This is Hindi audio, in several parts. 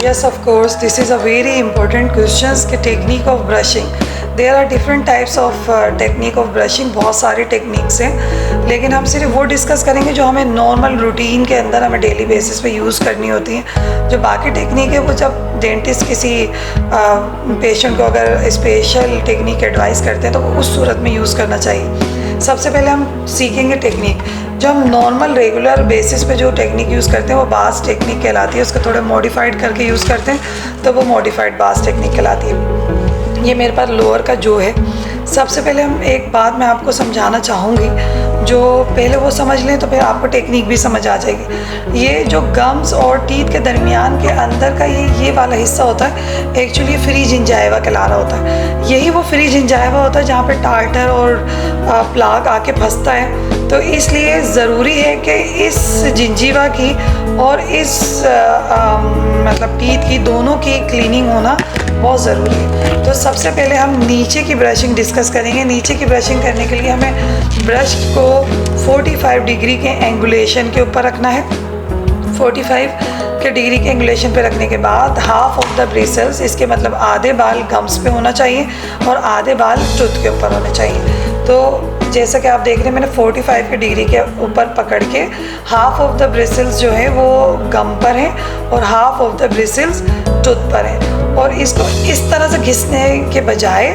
Yes, of course. This is a very important questions कि technique of brushing. There are different types of technique of brushing. बहुत सारे टेक्निक्स हैं, लेकिन हम सिर्फ वो डिस्कस करेंगे जो हमें नॉर्मल रूटीन के अंदर हमें डेली बेसिस पे यूज़ करनी होती हैं। जो बाकी टेक्निक है वो जब डेंटिस्ट किसी पेशेंट को अगर स्पेशल टेक्निक एडवाइस करते हैं तो वो उस सूरत में यूज़ करना चाहिए। सबसे पहले हम सीखेंगे टेक्निक जो हम नॉर्मल रेगुलर बेसिस पे जो टेक्निक यूज़ करते हैं वो बास टेक्निक कहलाती है। उसको थोड़ा मॉडिफाइड करके यूज़ करते हैं तो वो मॉडिफाइड बास टेक्निक कहलाती है। ये मेरे पास लोअर का जो है, सबसे पहले हम एक बात मैं आपको समझाना चाहूँगी, जो पहले वो समझ लें तो फिर आपको टेक्निक भी समझ आ जाएगी। ये जो गम्स और टीथ के दरमियान के अंदर का ये वाला हिस्सा होता है, एक्चुअली फ्री जिंजाइवा कहला रहा होता है। यही वो फ्री जिंजाइवा होता है जहाँ पे टार्टर और प्लाक आके फंसता है। तो इसलिए ज़रूरी है कि इस जिंजीवा की और इस मतलब टीथ की दोनों की क्लीनिंग होना बहुत ज़रूरी है। तो सबसे पहले हम नीचे की ब्रशिंग डिस्कस करेंगे। नीचे की ब्रशिंग करने के लिए हमें ब्रश को 45 डिग्री के एंगुलेशन के ऊपर रखना है। 45 के डिग्री के एंगुलेशन पे रखने के बाद हाफ ऑफ द ब्रिसल्स, इसके मतलब आधे बाल गम्स पे होना चाहिए और आधे बाल टूथ के ऊपर होने चाहिए। तो जैसा कि आप देख रहे हैं, मैंने 45 के डिग्री के ऊपर पकड़ के हाफ ऑफ द ब्रिसल्स जो है वो गम पर हैं और half of the bristles tooth पर हैं। और इसको इस तरह से घिसने के बजाय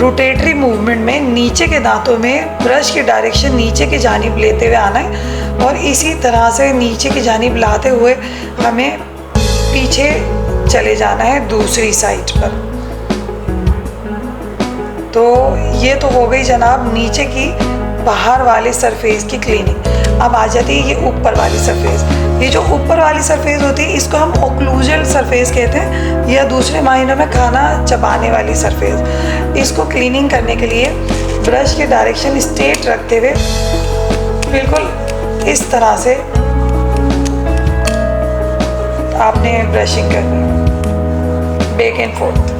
रोटेटरी मूवमेंट में नीचे के दांतों में ब्रश की डायरेक्शन नीचे की जानिब लेते हुए आना है और इसी तरह से नीचे की जानिब लाते हुए हमें पीछे चले जाना है दूसरी साइड पर। तो ये तो हो गई जनाब नीचे की बाहर वाले सरफेस की क्लीनिंग। अब आ जाती है ये ऊपर वाली सरफेस। ये जो ऊपर वाली सरफेस होती है इसको हम ओक्लूजल सरफेस कहते हैं, या दूसरे मायनों में खाना चबाने वाली सरफेस। इसको क्लीनिंग करने के लिए ब्रश के डायरेक्शन स्ट्रेट रखते हुए बिल्कुल इस तरह से आपने ब्रशिंग करनी है, बैक एंड फोर्थ।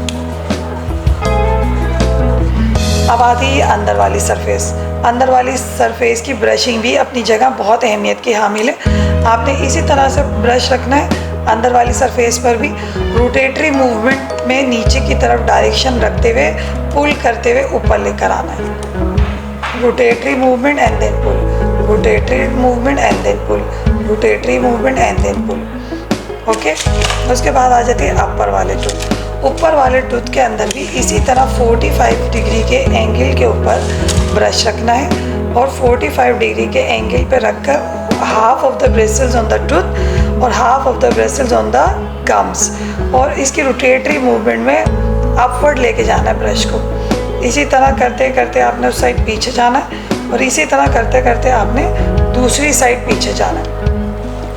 अब आती है अंदर वाली सरफेस। अंदर वाली सरफेस की ब्रशिंग भी अपनी जगह बहुत अहमियत की हामिल है। आपने इसी तरह से ब्रश रखना है अंदर वाली सरफेस पर भी। रोटेटरी मूवमेंट में नीचे की तरफ डायरेक्शन रखते हुए पुल करते हुए ऊपर लेकर आना है। Rotatory movement and then pull, rotatory movement and then pull, rotatory movement and then pull. Okay, उसके बाद आ जाती है अपर वाले टूथ। ऊपर वाले टूथ के अंदर भी इसी तरह 45 डिग्री के एंगल के ऊपर ब्रश रखना है और 45 डिग्री के एंगल पे रखकर half of the bristles on the tooth और half of the bristles on the gums, और इसकी रोटेटरी मूवमेंट में अपवर्ड लेके जाना है ब्रश को। इसी तरह करते करते आपने उस साइड पीछे जाना है और इसी तरह करते करते आपने दूसरी साइड पीछे जाना है।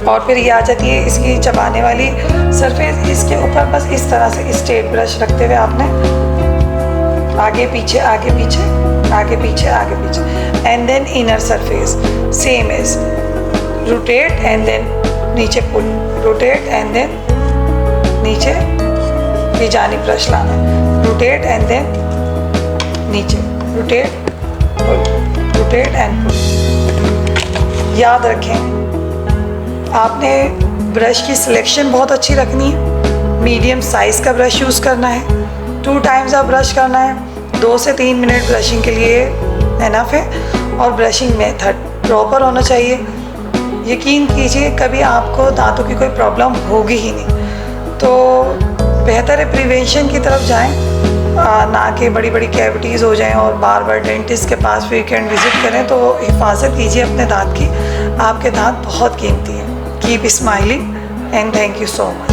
और फिर ये आ जाती है इसकी चबाने वाली सरफेस। इसके ऊपर बस इस तरह से स्ट्रेट ब्रश रखते हुए आपने आगे पीछे आगे पीछे आगे पीछे आगे पीछे and then inner surface same is rotate and then नीचे पुल, रोटेट एंड देन नीचे ये जानिब ब्रश लाना, रोटेट एंड देन नीचे, rotate pull, rotate and pull. याद रखें आपने ब्रश की सिलेक्शन बहुत अच्छी रखनी है। मीडियम साइज़ का ब्रश यूज़ करना है। 2 टाइम्स आप ब्रश करना है। 2 से 3 मिनट ब्रशिंग के लिए एनफ है और ब्रशिंग मेथड प्रॉपर होना चाहिए। यकीन कीजिए कभी आपको दांतों की कोई प्रॉब्लम होगी ही नहीं। तो बेहतर है प्रिवेंशन की तरफ जाएं, ना कि बड़ी बड़ी कैविटीज़ हो जाएं और बार बार डेंटिस्ट के पास वीकेंड विज़िट करें। तो हिफाजत कीजिए अपने दांत की। आपके दांत बहुत कीमती हैं। Keep smiling and thank you so much.